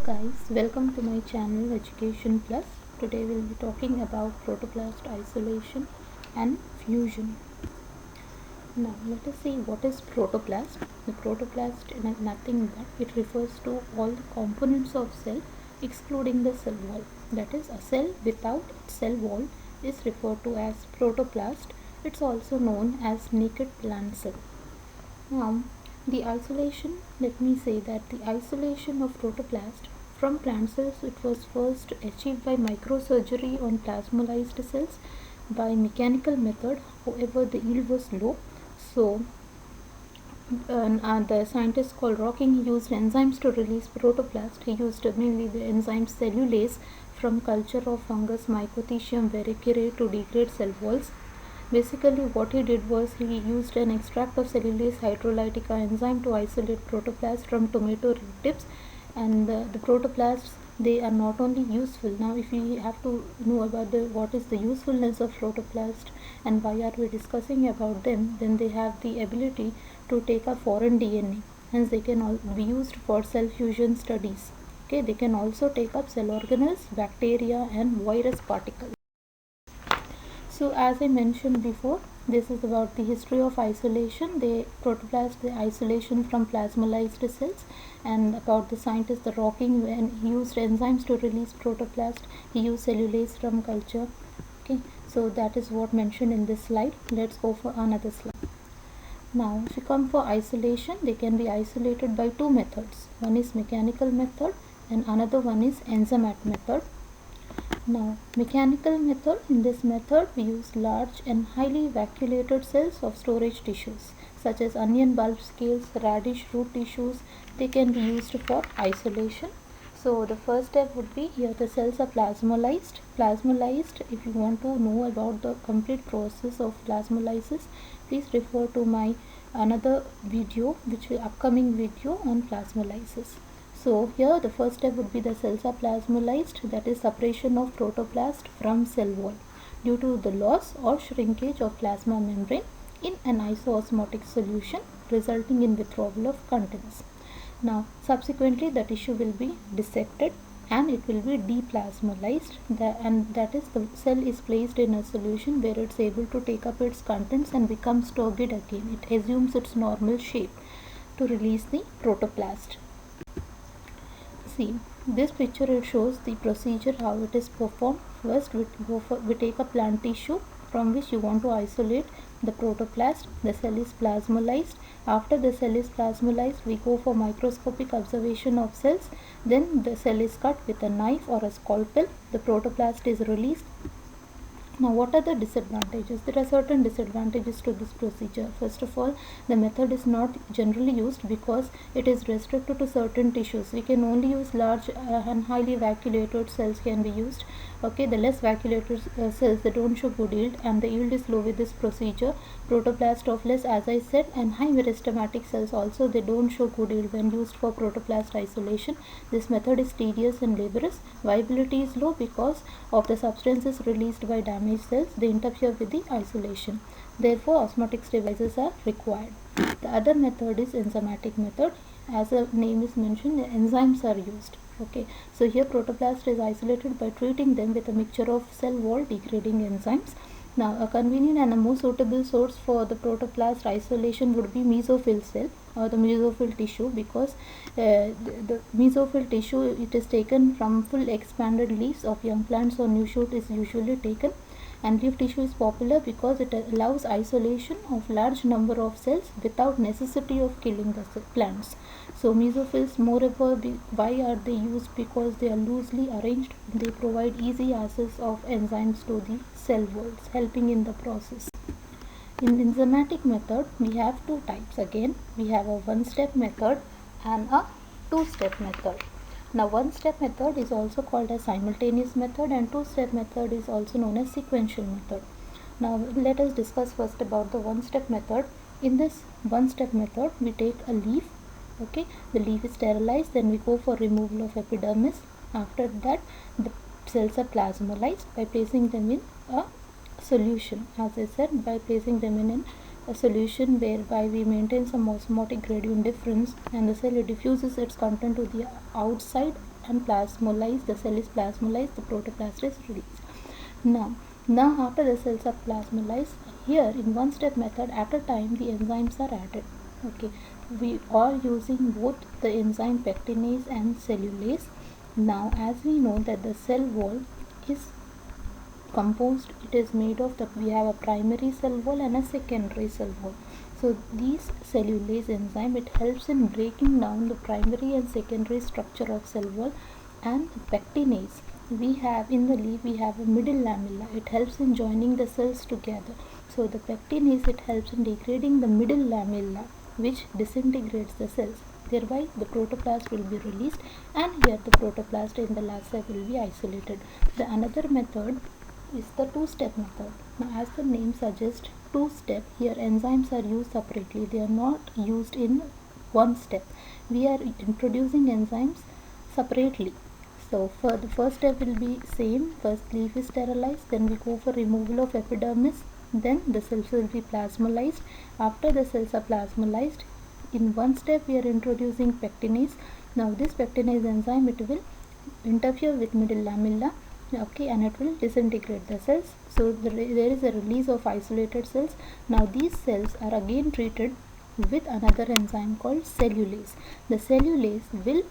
Guys, welcome to my channel Education Plus. Today we'll be talking about protoplast isolation and fusion. Now let us see what is protoplast. The protoplast is nothing but it refers to all the components of cell excluding the cell wall. That is, a cell without its cell wall is referred to as protoplast. It's also known as naked plant cell. Now, the isolation, let me say that the isolation of protoplast from plant cells, it was first achieved by microsurgery on plasmolized cells by mechanical method. However, the yield was low. So, the scientist called Rocking used enzymes to release protoplast. He used mainly the enzyme cellulase from culture of fungus Mycothecium verrucare to degrade cell walls. Basically, what he did was he used an extract of cellulase hydrolytica enzyme to isolate protoplasts from tomato root tips, and the protoplasts, they are not only useful. Now, if we have to know about what is the usefulness of protoplast and why are we discussing about them, then they have the ability to take up foreign DNA. Hence, they can all be used for cell fusion studies. Okay, they can also take up cell organelles, bacteria, and virus particles. So as I mentioned before, this is about the history of isolation. They protoplast the isolation from plasmolized cells, and about the scientist, the Rocking, when he used enzymes to release protoplast, he used cellulase from culture. Okay, so that is what mentioned in this slide. Let's go for another slide. Now, if you come for isolation, they can be isolated by two methods. One is mechanical method and another one is enzymatic method. Now, mechanical method, in this method we use large and highly vacuolated cells of storage tissues such as onion bulb scales, radish root tissues. They can be used for isolation. So the first step would be, here the cells are plasmolized. Plasmolized, if you want to know about the complete process of plasmolysis, please refer to my another video, which will upcoming video on plasmolysis. So here the first step would be the cells are plasmolized, that is separation of protoplast from cell wall due to the loss or shrinkage of plasma membrane in an isoosmotic solution, resulting in withdrawal of contents. Now subsequently the tissue will be dissected and it will be deplasmolized, and that is, the cell is placed in a solution where it's able to take up its contents and becomes turgid again. It assumes its normal shape to release the protoplast. See, this picture, it shows the procedure how it is performed. First we take a plant tissue from which you want to isolate the protoplast. The cell is plasmolized. After the cell is plasmolized, we go for microscopic observation of cells. Then the cell is cut with a knife or a scalpel. The protoplast is released. Now, what are the disadvantages? There are certain disadvantages to this procedure. First of all, the method is not generally used because it is restricted to certain tissues. We can only use large and highly vacuolated cells can be used. Okay, the less vacuolated cells, they don't show good yield, and the yield is low with this procedure. Protoplast of less, as I said, and high meristematic cells also, they don't show good yield when used for protoplast isolation. This method is tedious and laborious. Viability is low because of the substances released by damaged cells. They interfere with the isolation. Therefore, osmotic devices are required. The other method is enzymatic method. As the name is mentioned, the enzymes are used. Okay, so here protoplast is isolated by treating them with a mixture of cell wall degrading enzymes. Now, a convenient and a more suitable source for the protoplast isolation would be mesophyll cell or the mesophyll tissue, because the mesophyll tissue, it is taken from full expanded leaves of young plants or new shoot is usually taken, and leaf tissue is popular because it allows isolation of large number of cells without necessity of killing the plants. So mesophills, moreover, why are they used? Because they are loosely arranged. They provide easy access of enzymes to the cell walls, helping in the process. In enzymatic method, we have two types. Again, we have a one-step method and a two-step method. Now, one-step method is also called a simultaneous method, and two-step method is also known as sequential method. Now, let us discuss first about the one-step method. In this one-step method, we take a leaf. Okay, the leaf is sterilized, then we go for removal of epidermis. After that, the cells are plasmolized by placing them in a solution, as I said, by placing them in a solution whereby we maintain some osmotic gradient difference, and the cell diffuses its content to the outside and plasmolized. The cell is plasmolized, the protoplast is released. Now after the cells are plasmolized, here in one step method at a time the enzymes are added. Okay, we are using both the enzyme pectinase and cellulase. Now as we know that the cell wall is composed, it is made of we have a primary cell wall and a secondary cell wall. So these cellulase enzyme, it helps in breaking down the primary and secondary structure of cell wall. And the pectinase, we have in the leaf, we have a middle lamella, it helps in joining the cells together. So the pectinase, it helps in degrading the middle lamella, which disintegrates the cells, thereby the protoplast will be released, and here the protoplast in the last step will be isolated. The another method is the two-step method. Now as the name suggests, two-step, here enzymes are used separately, they are not used in one step. We are introducing enzymes separately. So for the first step will be same, first leaf is sterilized, then we go for removal of epidermis, then the cells will be plasmolized. After the cells are plasmolized, in one step we are introducing pectinase. Now this pectinase enzyme, it will interfere with middle lamella, okay, and it will disintegrate the cells. So there is a release of isolated cells. Now these cells are again treated with another enzyme called cellulase. The cellulase will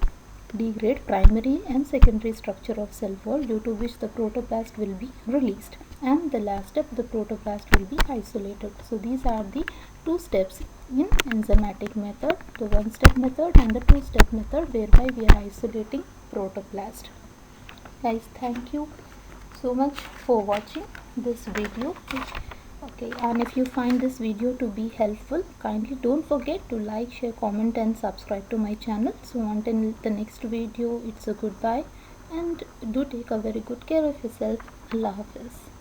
degrade primary and secondary structure of cell wall, due to which the protoplast will be released, and the last step, the protoplast will be isolated. So these are the two steps in enzymatic method, the one step method and the two step method, whereby we are isolating protoplast. Guys, thank you so much for watching this video. Okay, and if you find this video to be helpful, kindly don't forget to like, share, comment and subscribe to my channel. So until the next video, it's a goodbye, and do take a very good care of yourself. Allah Hafiz.